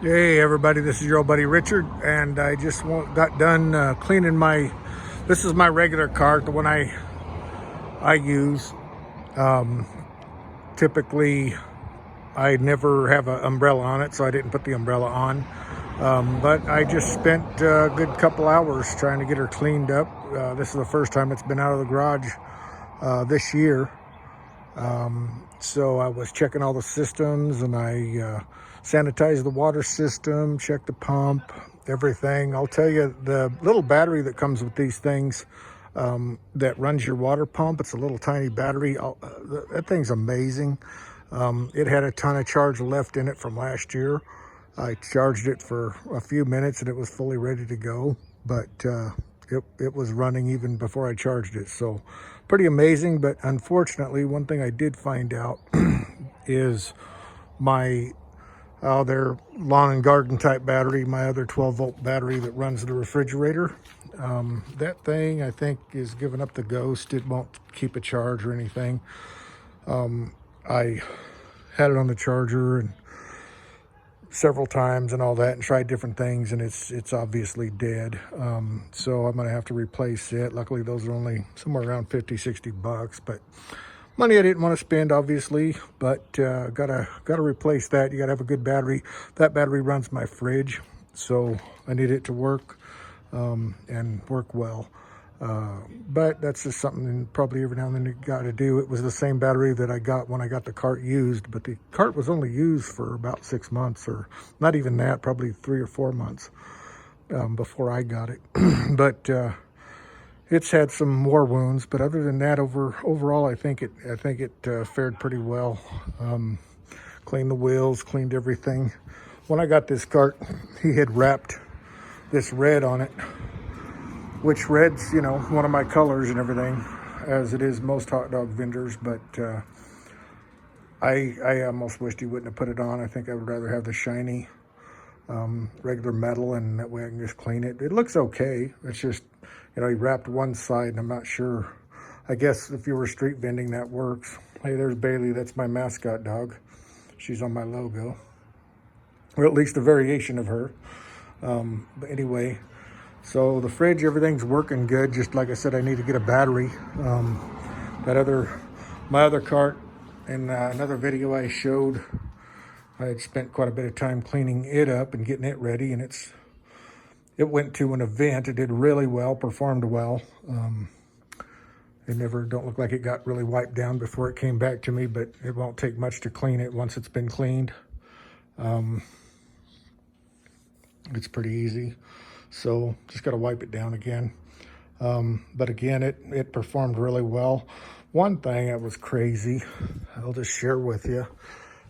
Hey everybody, this is your old buddy Richard, and I just got done cleaning this is my regular cart, the one I use. Typically, I never have an umbrella on it, so I didn't put the umbrella on. But I just spent a good couple hours trying to get her cleaned up. This is the first time it's been out of the garage this year. So I was checking all the systems, and I sanitized the water system, checked the pump, everything. I'll tell you, the little battery that comes with these things that runs your water pump, it's a little tiny battery. That thing's amazing. It had a ton of charge left in it from last year. I charged it for a few minutes and it was fully ready to go, but it was running even before I charged it. So pretty amazing. But unfortunately, one thing I did find out is their lawn and garden type battery, my other 12-volt battery that runs the refrigerator. That thing, I think, is giving up the ghost. It won't keep a charge or anything. I had it on the charger and several times and all that, and tried different things, and it's obviously dead. So I'm gonna have to replace it. Luckily, those are only somewhere around $50-$60, but money I didn't want to spend, obviously. But gotta replace that. You gotta have a good battery. That battery runs my fridge, so I need it to work and work well. But that's just something probably every now and then you got to do. It was the same battery that I got when I got the cart used, but the cart was only used for about 6 months, or not even that, probably 3 or 4 months before I got it. But it's had some more wounds, but other than that, overall, I think it fared pretty well. Cleaned the wheels, cleaned everything. When I got this cart, he had wrapped this red on it, which red's, one of my colors and everything, as it is most hot dog vendors. But I almost wished he wouldn't have put it on. I think I would rather have the shiny regular metal, and that way I can just clean it. It looks okay. It's just, he wrapped one side, and I'm not sure. I guess if you were street vending, that works. Hey, there's Bailey. That's my mascot dog. She's on my logo, or at least a variation of her. But anyway, so the fridge, everything's working good. Just like I said, I need to get a battery. My other cart, in another video I showed, I had spent quite a bit of time cleaning it up and getting it ready, and it went to an event. It did really well, performed well. It don't look like it got really wiped down before it came back to me, but it won't take much to clean it once it's been cleaned. It's pretty easy. So just got to wipe it down again. But again, it performed really well. One thing that was crazy, I'll just share with you.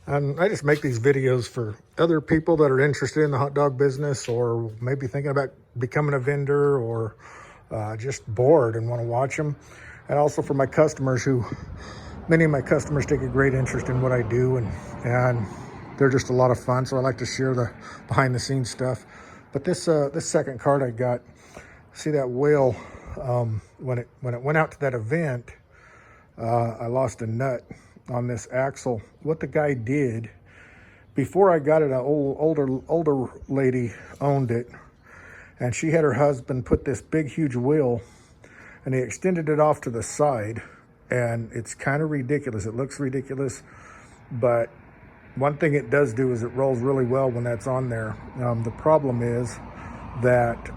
And I just make these videos for other people that are interested in the hot dog business, or maybe thinking about becoming a vendor, or just bored and want to watch them. And also for my customers, many of my customers take a great interest in what I do, and they're just a lot of fun. So I like to share the behind the scenes stuff. But this second cart I got, see that wheel, when it went out to that event, I lost a nut on this axle. What the guy did, before I got it, an older lady owned it, and she had her husband put this big huge wheel, and he extended it off to the side, and it's kind of ridiculous. It looks ridiculous, but one thing it does do is it rolls really well when that's on there. The problem is that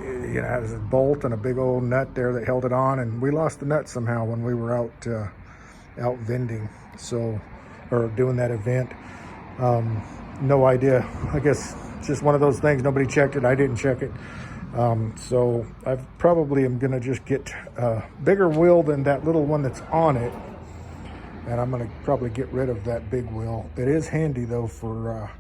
it has a bolt and a big old nut there that held it on, and we lost the nut somehow when we were out vending, or doing that event. No idea. I guess it's just one of those things. Nobody checked it. I didn't check it. So I probably am going to just get a bigger wheel than that little one that's on it. And I'm going to probably get rid of that big wheel. It is handy, though, for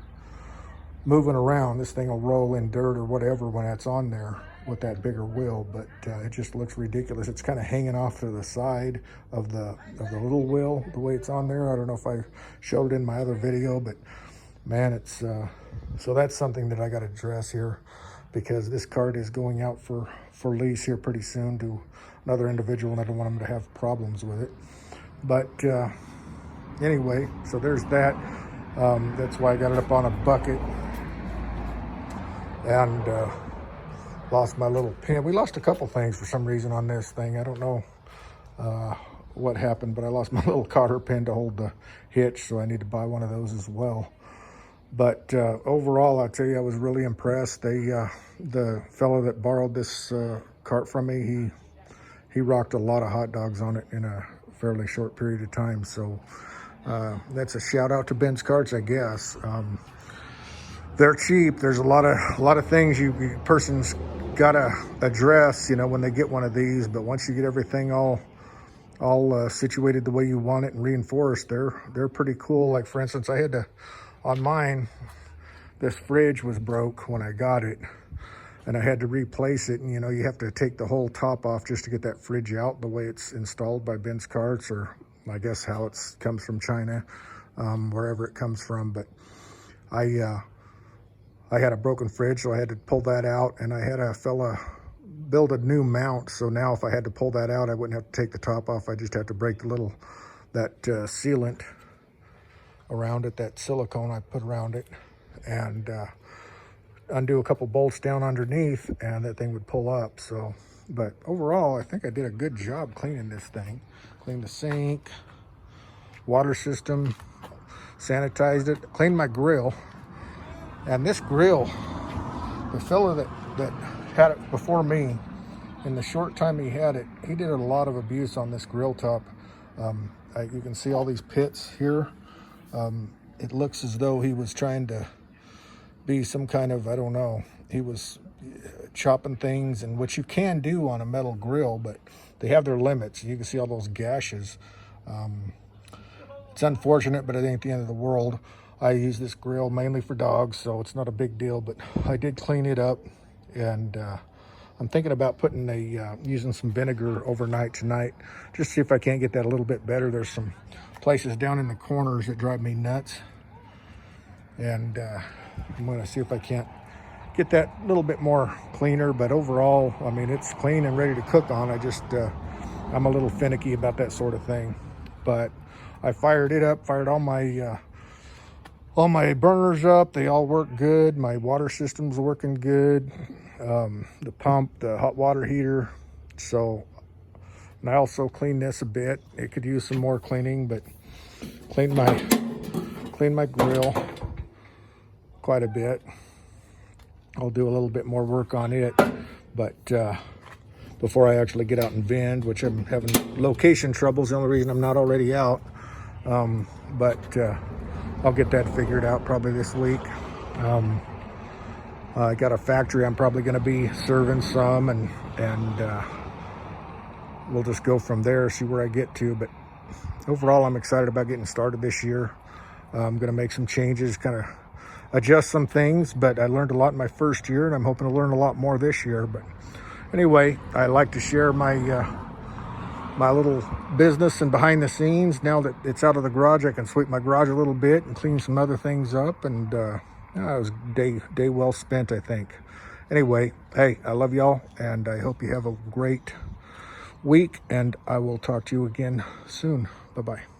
moving around. This thing will roll in dirt or whatever when it's on there with that bigger wheel, but it just looks ridiculous. It's kind of hanging off to the side of the little wheel, the way it's on there. I don't know if I showed it in my other video, but man, it's so that's something that I got to address here, because this cart is going out for lease here pretty soon to another individual, and I don't want them to have problems with it. But anyway, so there's that. That's why I got it up on a bucket and lost my little pin. We lost a couple things for some reason on this thing. I don't know what happened, but I lost my little cotter pin to hold the hitch, so I need to buy one of those as well. But overall, I'll tell you, I was really impressed. The fellow that borrowed this cart from me, he rocked a lot of hot dogs on it in a fairly short period of time. So that's a shout out to Ben's Carts, I guess. They're cheap. There's a lot of things you person's gotta address, you know, when they get one of these. But once you get everything all situated the way you want it and reinforced, they're pretty cool. Like for instance, I had to, on mine, this fridge was broke when I got it, and I had to replace it. And you know, you have to take the whole top off just to get that fridge out the way it's installed by Ben's Carts, or I guess how it comes from China, wherever it comes from. But I had a broken fridge, so I had to pull that out, and I had a fella build a new mount. So now if I had to pull that out, I wouldn't have to take the top off. I just have to break that sealant around it, that silicone I put around it, and undo a couple bolts down underneath, and that thing would pull up. So, but overall, I think I did a good job cleaning this thing. Cleaned the sink, water system, sanitized it, cleaned my grill. And this grill, the fella that had it before me, in the short time he had it, he did a lot of abuse on this grill top. You can see all these pits here. It looks as though he was trying to be some kind of, I don't know, he was chopping things, and what you can do on a metal grill, but they have their limits. You can see all those gashes. It's unfortunate, but it ain't the end of the world. I use this grill mainly for dogs, so it's not a big deal, but I did clean it up, and I'm thinking about using some vinegar overnight tonight, just to see if I can't get that a little bit better. There's some places down in the corners that drive me nuts, and I'm going to see if I can't get that a little bit more cleaner. But overall, I mean, it's clean and ready to cook on. I'm a little finicky about that sort of thing. But I fired it up, fired all my burners up. They all work good. My water system's working good. The pump, the hot water heater. So, and I also cleaned this a bit. It could use some more cleaning, but cleaned my grill quite a bit. I'll do a little bit more work on it, but before I actually get out and vend, which I'm having location troubles, the only reason I'm not already out. But I'll get that figured out probably this week. I got a factory I'm probably going to be serving some, and we'll just go from there, see where I get to. But overall, I'm excited about getting started this year. I'm going to make some changes, kind of adjust some things, but I learned a lot in my first year, and I'm hoping to learn a lot more this year. But anyway, I like to share my my little business and behind the scenes. Now that it's out of the garage, I can sweep my garage a little bit and clean some other things up, and it was day well spent, I think. Anyway, hey, I love y'all, and I hope you have a great week, and I will talk to you again soon. Bye-bye.